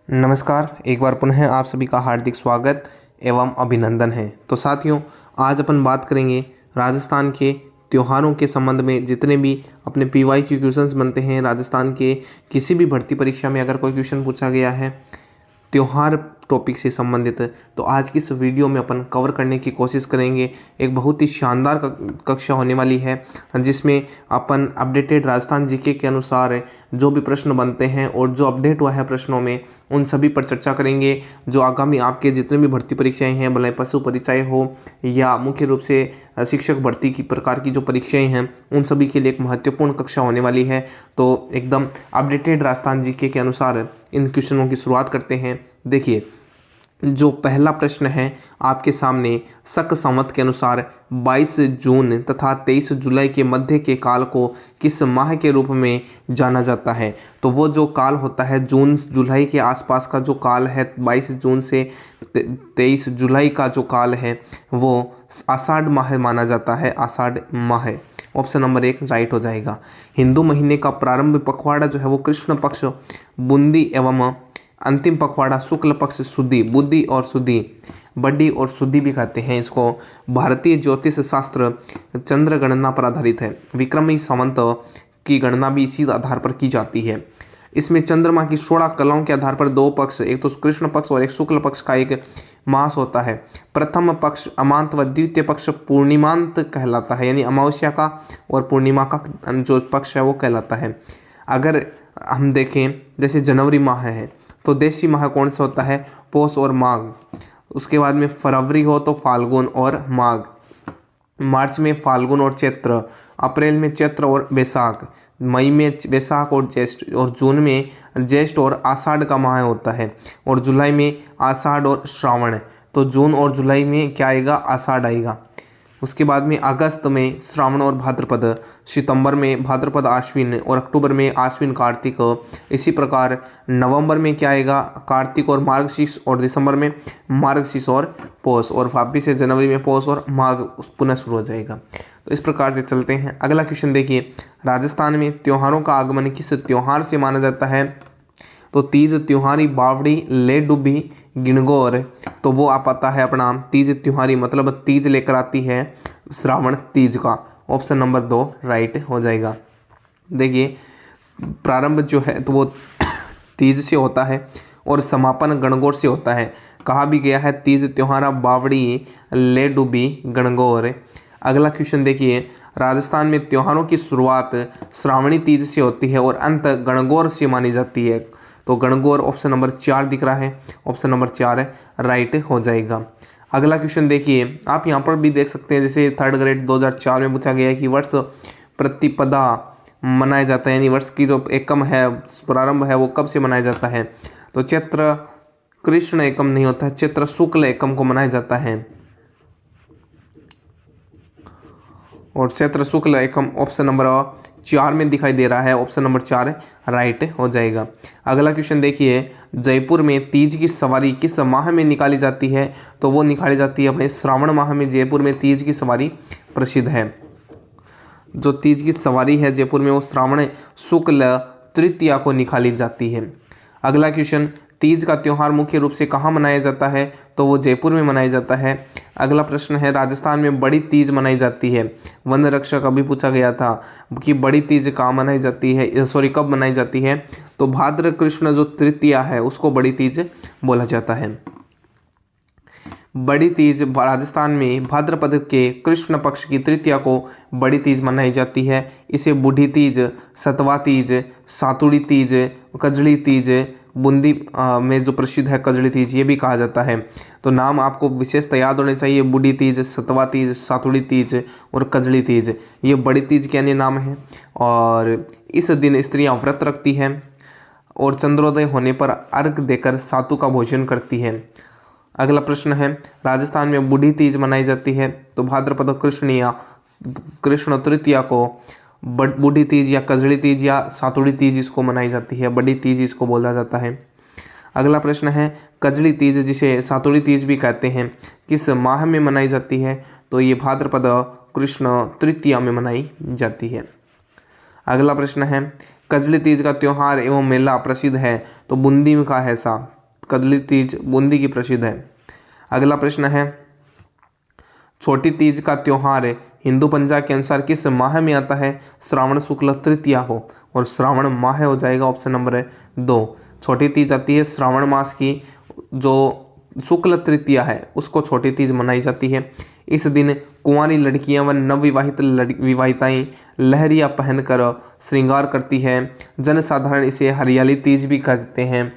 नमस्कार, एक बार पुनः आप सभी का हार्दिक स्वागत एवं अभिनंदन है। तो साथियों, आज अपन बात करेंगे राजस्थान के त्योहारों के संबंध में। जितने भी अपने PYQ क्वेश्चंस बनते हैं राजस्थान के किसी भी भर्ती परीक्षा में, अगर कोई क्वेश्चन पूछा गया है त्योहार टॉपिक से संबंधित, तो आज की इस वीडियो में अपन कवर करने की कोशिश करेंगे। एक बहुत ही शानदार कक्षा होने वाली है, जिसमें अपन अपडेटेड राजस्थान जीके के अनुसार जो भी प्रश्न बनते हैं और जो अपडेट हुआ है प्रश्नों में, उन सभी पर चर्चा करेंगे। जो आगामी आपके जितने भी भर्ती परीक्षाएं हैं, भले पशु परीक्षाएं हो या मुख्य रूप से शिक्षक भर्ती की प्रकार की जो परीक्षाएं हैं, उन सभी के लिए एक महत्वपूर्ण कक्षा होने वाली है। तो एकदम अपडेटेड राजस्थान जीके के अनुसार इन क्वेश्चनों की शुरुआत करते हैं। देखिए, जो पहला प्रश्न है आपके सामने, शक संवत के अनुसार 22 जून तथा 23 जुलाई के मध्य के काल को किस माह के रूप में जाना जाता है? तो वो जो काल होता है जून जुलाई के आसपास का जो काल है, 22 जून से 23 जुलाई का जो काल है, वो आषाढ़ माह माना जाता है। आषाढ़ माह ऑप्शन नंबर 1 राइट हो जाएगा। हिंदू महीने का प्रारंभ पखवाड़ा जो है वो कृष्ण पक्ष बुंदी एवं अंतिम पखवाड़ा शुक्ल पक्ष सुदी, बुद्धि और सुदी, बड्डी और सुदी भी कहते हैं इसको। भारतीय ज्योतिष शास्त्र चंद्र गणना पर आधारित है। विक्रमी संवत की गणना भी इसी आधार पर की जाती है। इसमें चंद्रमा की 16 कलाओं के आधार पर 2 पक्ष, एक तो कृष्ण पक्ष और एक शुक्ल पक्ष का एक मास होता है। प्रथम पक्ष अमांत व द्वितीय पक्ष पूर्णिमांत कहलाता है, यानी अमावस्या का और पूर्णिमा का जो पक्ष है वो कहलाता है। अगर हम देखें जैसे जनवरी माह है तो देशी माह कौन सा होता है? पौष और माघ। उसके बाद में फरवरी हो तो फाल्गुन और माघ, मार्च में फाल्गुन और चैत्र, अप्रैल में चैत्र और बैसाख, मई में बैसाख और ज्येष्ठ, और जून में ज्येष्ठ और आषाढ़ का माह होता है, और जुलाई में आषाढ़ और श्रावण। तो जून और जुलाई में क्या आएगा? आषाढ़ आएगा। उसके बाद में अगस्त में श्रावण और भाद्रपद, सितंबर में भाद्रपद आश्विन, और अक्टूबर में आश्विन कार्तिक। इसी प्रकार नवंबर में क्या आएगा? कार्तिक और मार्गशीर्ष, और दिसंबर में मार्गशीर्ष और पौष, और वापिस से जनवरी में पौष और माघ पुनः शुरू हो जाएगा। तो इस प्रकार से चलते हैं। अगला क्वेश्चन देखिए, राजस्थान में त्योहारों का आगमन किस त्योहार से माना जाता है? तो तीज, त्योहारी, बावड़ी, ले डुबी, गिणगौर। तो वो आप पता है अपना तीज त्योहारी, मतलब तीज लेकर आती है श्रावण तीज का। ऑप्शन नंबर 2 राइट हो जाएगा। देखिए, प्रारंभ जो है तो वो तीज से होता है और समापन गणगौर से होता है। कहा भी गया है तीज त्योहारा बावड़ी ले डुबी गणगौर। अगला क्वेश्चन देखिए, राजस्थान में त्योहारों की शुरुआत श्रावणी तीज से होती है और अंत गणगौर से मानी जाती है। तो गणगौर ऑप्शन नंबर 4 दिख रहा है, ऑप्शन नंबर 4 राइट हो जाएगा। अगला क्वेश्चन देखिए, आप यहाँ पर भी देख सकते हैं, जैसे 3rd ग्रेड 2004 में पूछा गया है कि वर्ष प्रतिपदा मनाया जाता है, यानी वर्ष की जो एकम है, प्रारंभ है, वो कब से मनाया जाता है? तो चैत्र कृष्ण एकम नहीं होता है, चैत्र शुक्ल एकम को मनाया जाता है, और चैत्र शुक्ल एकम ऑप्शन नंबर 4 में दिखाई दे रहा है। ऑप्शन नंबर 4 राइट हो जाएगा। अगला क्वेश्चन देखिए, जयपुर में तीज की सवारी किस माह में निकाली जाती है? तो वो निकाली जाती है अपने श्रावण माह में। जयपुर में तीज की सवारी प्रसिद्ध है। जो तीज की सवारी है जयपुर में, वो श्रावण शुक्ल तृतीया को निकाली जाती है। अगला क्वेश्चन, तीज का त्यौहार मुख्य रूप से कहाँ मनाया जाता है? तो वो जयपुर में मनाया जाता है। अगला प्रश्न है, राजस्थान में बड़ी तीज मनाई जाती है। वन रक्षक अभी पूछा गया था कि बड़ी तीज कहाँ मनाई जाती है, कब मनाई जाती है? तो भाद्र कृष्ण जो तृतीया है उसको बड़ी तीज बोला जाता है। बड़ी तीज राजस्थान में भाद्रपद के कृष्ण पक्ष की तृतीया को बड़ी तीज मनाई जाती है। इसे बूढ़ी तीज, सतवा तीज, सातुड़ी तीज, कजड़ी तीज, बूंदी में जो प्रसिद्ध है कजड़ी तीज, ये भी कहा जाता है। तो नाम आपको विशेषतः याद होने चाहिए, बूढ़ी तीज, सतवा तीज, सातुड़ी तीज और कजड़ी तीज, ये बड़ी तीज के अन्य नाम हैं। और इस दिन स्त्रियां व्रत रखती हैं और चंद्रोदय होने पर अर्घ देकर सातु का भोजन करती हैं। अगला प्रश्न है, राजस्थान में बूढ़ी तीज मनाई जाती है। तो भाद्रपद कृष्ण तृतीया को बूढ़ी तीज या कजड़ी तीज या सातुड़ी तीज इसको मनाई जाती है, बड़ी तीज इसको बोला जाता है। अगला प्रश्न है, कजड़ी तीज जिसे सातुड़ी तीज भी कहते हैं, किस माह में मनाई जाती है? तो ये भाद्रपद कृष्ण तृतीया में मनाई जाती है। अगला प्रश्न है, कजली तीज का त्योहार एवं मेला प्रसिद्ध है, तो बूंदी में का है ऐसा, कजली तीज बूंदी की प्रसिद्ध है। अगला प्रश्न है, छोटी तीज का त्योहार हिंदू पंचांग के अनुसार किस माह में आता है? श्रावण शुक्ल तृतीया को, और श्रावण माह हो जाएगा ऑप्शन नंबर 2। छोटी तीज आती है श्रावण मास की, जो शुक्ल तृतीया है उसको छोटी तीज मनाई जाती है। इस दिन कुंवारी लड़कियां व नवविवाहित विवाहिताएं लहरिया पहनकर श्रृंगार करती है। जनसाधारण इसे हरियाली तीज भी कहते हैं,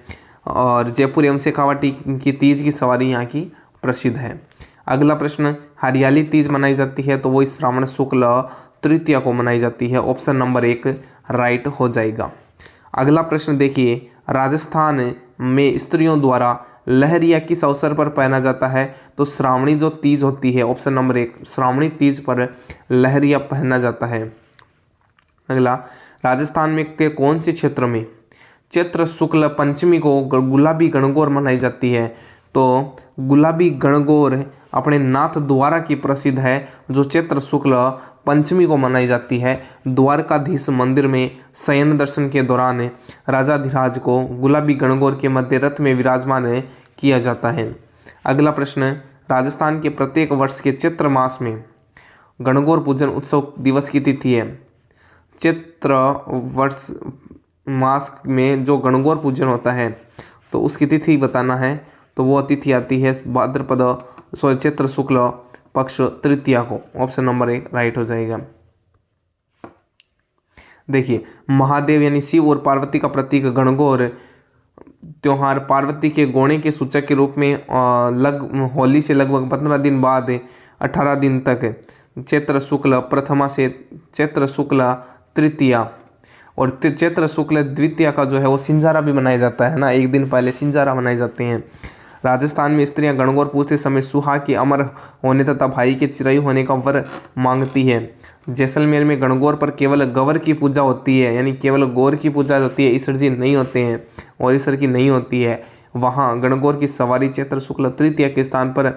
और जयपुर एवं शेखावाटी की तीज की सवारी यहाँ की प्रसिद्ध है। अगला प्रश्न, हरियाली तीज मनाई जाती है तो वो इस श्रावण शुक्ल तृतीया को मनाई जाती है, ऑप्शन नंबर 1 राइट हो जाएगा। अगला प्रश्न देखिए, राजस्थान में स्त्रियों द्वारा लहरिया किस अवसर पर पहना जाता है? तो श्रावणी जो तीज होती है, ऑप्शन नंबर 1 श्रावणी तीज पर लहरिया पहना जाता है। अगला, राजस्थान में के कौन से क्षेत्र में चैत्र शुक्ल पंचमी को गुलाबी गणगौर मनाई जाती है? तो गुलाबी गणगौर अपने नाथ द्वारा की प्रसिद्ध है, जो चैत्र शुक्ल पंचमी को मनाई जाती है। द्वारकाधीश मंदिर में शयन दर्शन के दौरान राजाधिराज को गुलाबी गणगौर के मध्य रथ में विराजमान किया जाता है। अगला प्रश्न, राजस्थान के प्रत्येक वर्ष के चैत्र मास में गणगौर पूजन उत्सव दिवस की तिथि है। चैत्र वर्ष मास में जो गणगौर पूजन होता है तो उसकी तिथि बताना है, तो वो तिथि आती है चैत्र शुक्ल पक्ष तृतीया को, ऑप्शन नंबर 1 राइट हो जाएगा। देखिए, महादेव यानी शिव और पार्वती का प्रतीक गणगौर त्योहार पार्वती के गौणे के सूचक के रूप में होली से लगभग 15 दिन बाद 18 दिन तक चैत्र शुक्ल प्रथमा से चैत्र शुक्ल तृतीया और चैत्र शुक्ल द्वितीया का जो है वो सिंजारा भी मनाया जाता है ना, एक दिन पहले सिंजारा मनाए जाते हैं। राजस्थान में स्त्रियां गणगौर पूजते समय सुहाग के अमर होने तथा भाई के चिरंजीव होने का वर मांगती है। जैसलमेर में गणगौर पर केवल गवर की पूजा होती है, यानी केवल गौर की पूजा होती है, ईश्वर जी नहीं होते हैं और ईश्वर की नहीं होती है। वहाँ गणगौर की सवारी चैत्र शुक्ल तृतीया के स्थान पर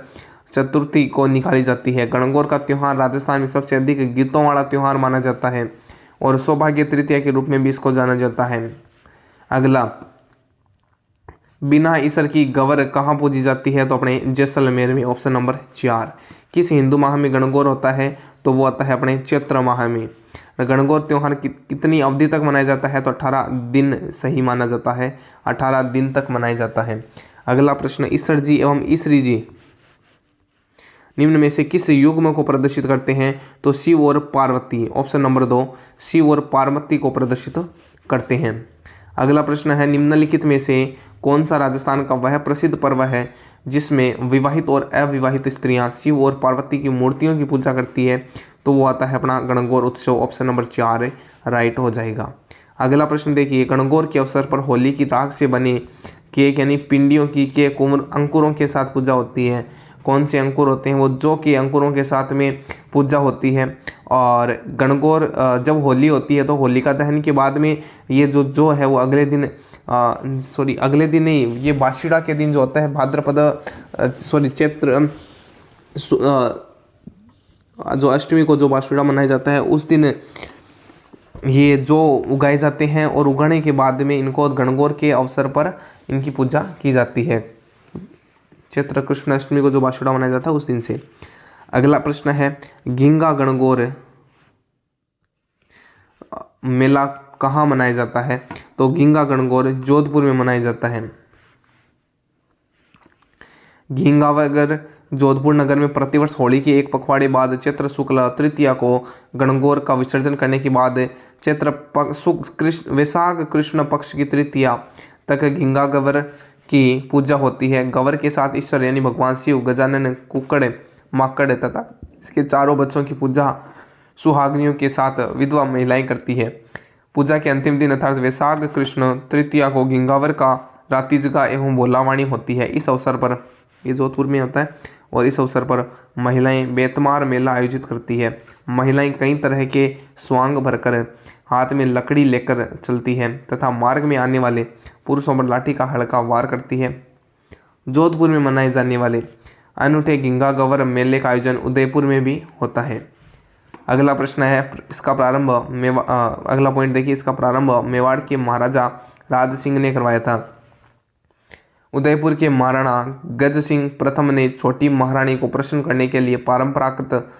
चतुर्थी को निकाली जाती है। गणगौर का त्यौहार राजस्थान में सबसे अधिक गीतों वाला त्यौहार माना जाता है और सौभाग्य तृतीया के रूप में भी इसको जाना जाता है। अगला, बिना ईश्वर की गवर कहाँ पूजी जाती है? तो अपने जैसलमेर में, ऑप्शन नंबर 4। किस हिंदू माह में गणगौर होता है? तो वो आता है अपने चैत्र माह में। गणगौर त्यौहार कितनी अवधि तक मनाया जाता है? तो 18 दिन सही माना जाता है, 18 दिन तक मनाया जाता है। अगला प्रश्न, ईश्वर जी एवं ईश्वरी जी निम्न में से किस युग्म को प्रदर्शित करते हैं? तो शिव और पार्वती, ऑप्शन नंबर 2 शिव और पार्वती को प्रदर्शित करते हैं। अगला प्रश्न है, निम्नलिखित में से कौन सा राजस्थान का वह प्रसिद्ध पर्व है जिसमें विवाहित और अविवाहित स्त्रियां शिव और पार्वती की मूर्तियों की पूजा करती है? तो वो आता है अपना गणगौर उत्सव, ऑप्शन नंबर 4 राइट हो जाएगा। अगला प्रश्न देखिए, गणगौर के अवसर पर होली की राख से बने केक यानी पिंडियों की के अंकुरों के साथ पूजा होती है। कौन से अंकुर होते हैं? वो जौ के अंकुरों के साथ में पूजा होती है। और गणगौर जब होली होती है तो होलिका दहन के बाद में ये जो है वो अगले दिन अगले दिन नहीं, ये बाशिड़ा के दिन जो होता है चैत्र जो अष्टमी को जो बाशिड़ा मनाया जाता है उस दिन ये जो उगाए जाते हैं और उगाने के बाद में इनको गणगौर के अवसर पर इनकी पूजा की जाती है। चैत्र कृष्ण अष्टमी को जो बाशिड़ा मनाया जाता है उस दिन से। अगला प्रश्न है, घिंगा गणगौर मेला कहाँ मनाया जाता है? तो घिंगा गणगौर जोधपुर में मनाया जाता है। घिंगावगर जोधपुर नगर में प्रतिवर्ष होली के एक पखवाड़े बाद चैत्र शुक्ल तृतीया को गणगौर का विसर्जन करने के बाद वैशाख कृष्ण पक्ष की तृतीया तक घिंगागवर की पूजा होती है। गवर के साथ ईश्वर यानी भगवान शिव, गजानन, कुक्कड़, माकड़ तथा इसके चारों बच्चों की पूजा सुहागनियों के साथ विधवा महिलाएं करती है। पूजा के अंतिम दिन अर्थात वैशाख कृष्ण तृतीया को घिंगावर का रातिजगा एवं बोलावाणी होती है। इस अवसर पर, ये जोधपुर में होता है, और इस अवसर पर महिलाएं बेतमार मेला आयोजित करती है। महिलाएं कई तरह के स्वांग भरकर हाथ में लकड़ी लेकर चलती है तथा मार्ग में आने वाले पुरुषों पर लाठी का हल्का वार करती है। जोधपुर में मनाए जाने वाले अनूठे घिंगा गवर मेले का आयोजन उदयपुर में भी होता है। अगला प्रश्न है इसका प्रारंभ अगला पॉइंट देखिए, इसका प्रारंभ मेवाड़ के महाराजा राज सिंह ने करवाया था। उदयपुर के महाराणा गज सिंह प्रथम ने छोटी महारानी को प्रसन्न करने के लिए परंपरागत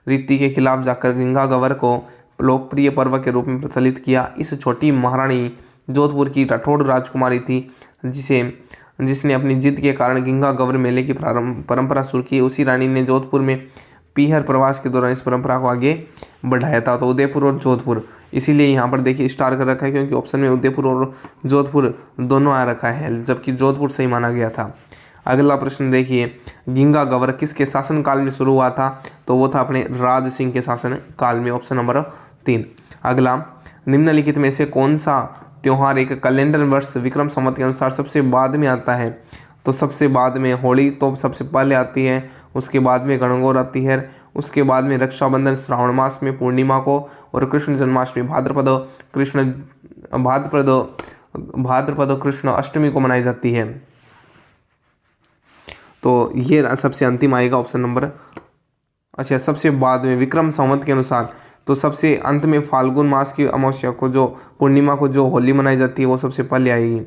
रीति के खिलाफ जाकर गंगा गवर को लोकप्रिय पर्व के रूप में प्रचलित किया। इस छोटी महारानी जोधपुर की राठौड़ राजकुमारी थी, जिसने अपनी जिद के कारण गंगा गवर मेले की परंपरा शुरू की। उसी रानी ने जोधपुर में पीहर प्रवास के दौरान इस परंपरा को आगे बढ़ाया था। तो उदयपुर और जोधपुर, इसीलिए यहाँ पर देखिए स्टार कर रखा है, क्योंकि ऑप्शन में उदयपुर और जोधपुर दोनों आ रखा है, जबकि जोधपुर सही माना गया था। अगला प्रश्न देखिए, गंगा गवर किसके शासन काल में शुरू हुआ था? तो वो था अपने राज सिंह के शासन काल में, ऑप्शन नंबर 3। अगला, निम्नलिखित में से कौन सा त्योहार एक कैलेंडर वर्ष विक्रम संवत के अनुसार सबसे बाद में आता है? तो सबसे बाद में होली तो सबसे पहले आती है, उसके बाद में गणगौर आती है, उसके बाद में रक्षाबंधन श्रावण मास में पूर्णिमा को, और कृष्ण जन्माष्टमी भाद्रपद कृष्ण अष्टमी को मनाई जाती है। तो ये सबसे अंतिम आएगा ऑप्शन नंबर, अच्छा सबसे बाद में विक्रम संवत के अनुसार, तो सबसे अंत में फाल्गुन मास की अमावस्या को जो पूर्णिमा को जो होली मनाई जाती है वो सबसे पहले आएगी।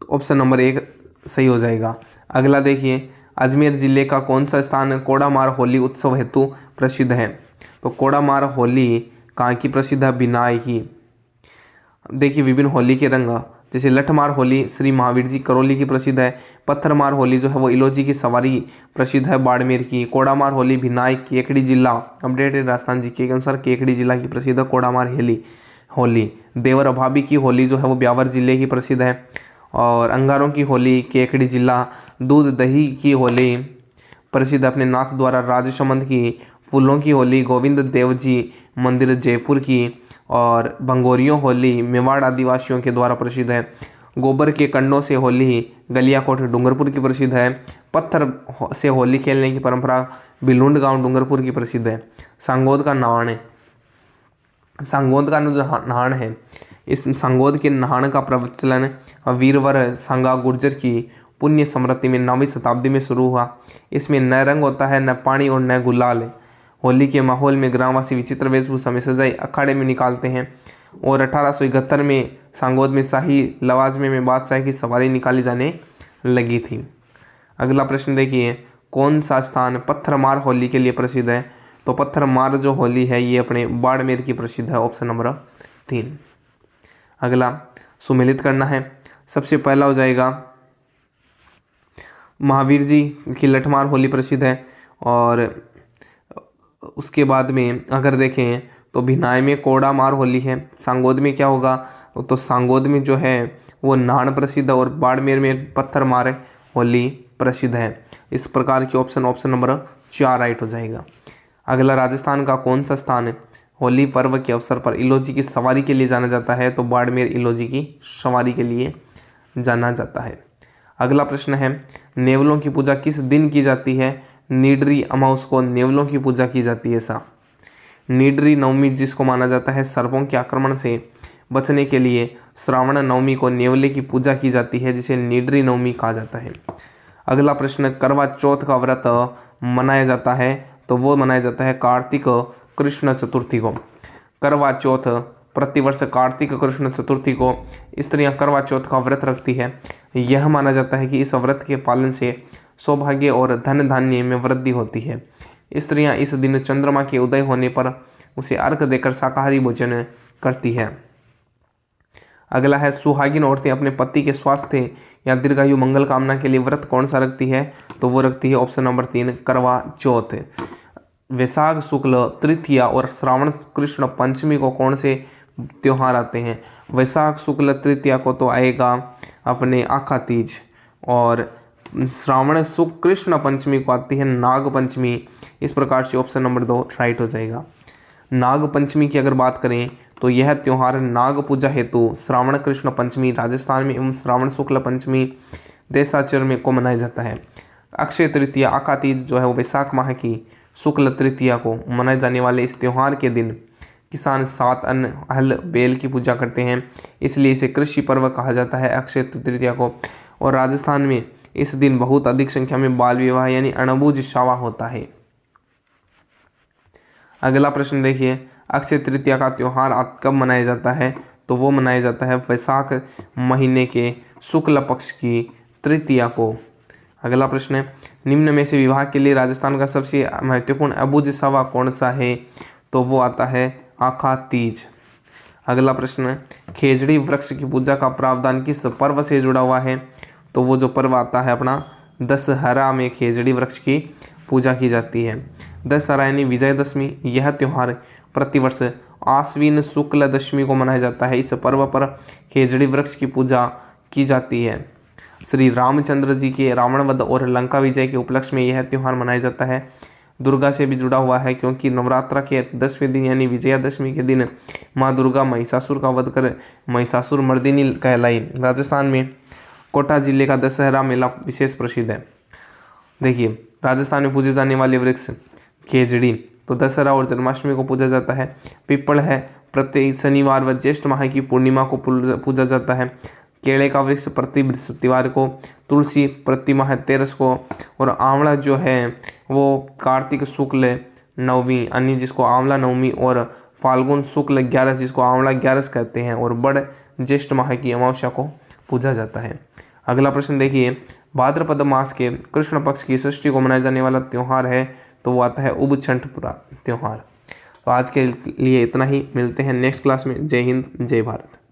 ऑप्शन नंबर 1 सही हो जाएगा। अगला देखिए, अजमेर जिले का कौन सा स्थान कोड़ामार होली उत्सव हेतु प्रसिद्ध है? तो कोड़ामार होली कहाँ की प्रसिद्ध है? बिनाई की। देखिए विभिन्न होली के रंग, जैसे लठमार होली श्री महावीर जी करौली की प्रसिद्ध है, पत्थरमार होली जो है वो इलोजी की सवारी प्रसिद्ध है बाड़मेर की, कोड़ामार होली भिनाई केकड़ी जिला, अपडेटेड राजस्थान जी के अनुसार केकड़ी जिला की प्रसिद्ध है कोड़ामार होली। देवर अभावी की होली जो है वो ब्यावर जिले की प्रसिद्ध है, और अंगारों की होली केकड़ी जिला, दूध दही की होली प्रसिद्ध अपने नाथ द्वारा राजसमंद की, फूलों की होली गोविंद देव जी मंदिर जयपुर की, और भंगोरियों होली मेवाड़ आदिवासियों के द्वारा प्रसिद्ध है, गोबर के कंडों से होली गलियाकोट डूंगरपुर की प्रसिद्ध है, पत्थर से होली खेलने की परंपरा बिलुंड गांव डूंगरपुर की प्रसिद्ध है, सांगोद का नहान है, इस सांगोद के नहान का प्रचलन वीरवर सांगा गुर्जर की पुण्य स्मृति में 9वीं शताब्दी में शुरू हुआ। इसमें न रंग होता है, न पानी और न गुलाल। होली के माहौल में ग्रामवासी विचित्र वेशभूषा में सजाई अखाड़े में निकालते हैं, और 1871 में सांगोद में शाही लवाजमे में बादशाह की सवारी निकाली जाने लगी थी। अगला प्रश्न देखिए, कौन सा स्थान पत्थरमार होली के लिए प्रसिद्ध है? तो पत्थरमार जो होली है ये अपने बाड़मेर की प्रसिद्ध है, ऑप्शन नंबर 3। अगला सुमेलित करना है, सबसे पहला हो जाएगा महावीर जी की लठमार होली प्रसिद्ध है, और उसके बाद में अगर देखें तो भिनाई में कोड़ामार होली है, सांगोद में क्या होगा? तो सांगोद में जो है वो नान प्रसिद्ध है, और बाड़मेर में पत्थरमार होली प्रसिद्ध है। इस प्रकार की ऑप्शन नंबर 4 राइट हो जाएगा। अगला, राजस्थान का कौन सा स्थान होली पर्व के अवसर पर इलोजी की सवारी के लिए जाना जाता है? तो बाड़मेर इलोजी की सवारी के लिए जाना जाता है। अगला प्रश्न है, नेवलों की पूजा किस दिन की जाती है? निडरी अमावस को नेवलों की पूजा की जाती है। ऐसा निडरी नवमी जिसको माना जाता है सर्पों के आक्रमण से बचने के लिए श्रावण नवमी को नेवले की पूजा की जाती है, जिसे निडरी नवमी कहा जाता है। अगला प्रश्न, करवा चौथ का व्रत मनाया जाता है? तो वो मनाया जाता है कार्तिक कृष्ण चतुर्थी को। करवा चौथ प्रतिवर्ष कार्तिक कृष्ण चतुर्थी को स्त्रियां करवा चौथ का व्रत रखती है। यह माना जाता है कि इस व्रत के पालन से सौभाग्य और धन धान्य में वृद्धि होती है। स्त्रियां इस दिन चंद्रमा के उदय होने पर उसे अर्घ देकर शाकाहारी भोजन करती है। अगला है, सुहागिन औरतें अपने पति के स्वास्थ्य या दीर्घायु मंगल कामना के लिए व्रत कौन सा रखती है? तो वो रखती है ऑप्शन नंबर 3 करवा चौथ। वैशाख शुक्ल तृतीया और श्रावण कृष्ण पंचमी को कौन से त्योहार आते हैं? वैशाख शुक्ल तृतीया को तो आएगा अपने आखा तीज, और श्रावण शुक्ल कृष्ण पंचमी को आती है नाग पंचमी। इस प्रकार से ऑप्शन नंबर 2 राइट हो जाएगा। नाग पंचमी की अगर बात करें तो यह त्यौहार नाग पूजा हेतु श्रावण कृष्ण पंचमी राजस्थान में एवं श्रावण शुक्ल पंचमी देशाचर में को मनाया जाता है। अक्षय तृतीया आका तीज जो है वो वैशाख माह की शुक्ल तृतीया को मनाए जाने वाले इस त्यौहार के दिन किसान 7 अन्न हल बेल की पूजा करते हैं, इसलिए इसे कृषि पर्व कहा जाता है अक्षय तृतीया को। और राजस्थान में इस दिन बहुत अधिक संख्या में बाल विवाह यानी अणबुझ शवा होता है। अगला प्रश्न देखिए, अक्षय तृतीया का त्यौहार कब मनाया जाता है? तो वो मनाया जाता है वैशाख महीने के शुक्ल पक्ष की तृतीया को। अगला प्रश्न है, निम्न में से विवाह के लिए राजस्थान का सबसे महत्वपूर्ण अबुझ शवा कौन सा है? तो वो आता है आखा तीज। अगला प्रश्न है, खेजड़ी वृक्ष की पूजा का प्रावधान किस पर्व से जुड़ा हुआ है? तो वो जो पर्व आता है अपना दशहरा में खेजड़ी वृक्ष की पूजा की जाती है। दशहरा यानी विजयदशमी, यह त्यौहार प्रतिवर्ष आश्विन शुक्ल दशमी को मनाया जाता है। इस पर्व पर खेजड़ी वृक्ष की पूजा की जाती है। श्री रामचंद्र जी के रावण वध और लंका विजय के उपलक्ष्य में यह त्यौहार मनाया जाता है। दुर्गा से भी जुड़ा हुआ है क्योंकि नवरात्र के 10वें दिन यानी विजयादशमी के दिन माँ दुर्गा महिषासुर का वध कर महिषासुर मर्दिनी कहलाई। राजस्थान में कोटा जिले का दशहरा मेला विशेष प्रसिद्ध है। देखिए, राजस्थान में पूजे जाने वाले वृक्ष खेजड़ी, तो दशहरा और जन्माष्टमी को पूजा जाता है। पीपल है, प्रत्येक शनिवार व ज्येष्ठ माह की पूर्णिमा को पूजा जाता है। केले का वृक्ष प्रति बृहस्पतिवार को, तुलसी प्रति माह तेरस को, और आंवला जो है वो कार्तिक शुक्ल नवमी यानी जिसको आंवला नवमी, और फाल्गुन शुक्ल 11 जिसको आंवला 11 कहते हैं, और बड़ ज्येष्ठ माह की अमावस्या को पूजा जाता है। अगला प्रश्न देखिए, भाद्रपद मास के कृष्ण पक्ष की षष्ठी को मनाया जाने वाला त्यौहार है? तो वो आता है उबछठ त्यौहार। तो आज के लिए इतना ही, मिलते हैं नेक्स्ट क्लास में। जय हिंद, जय भारत।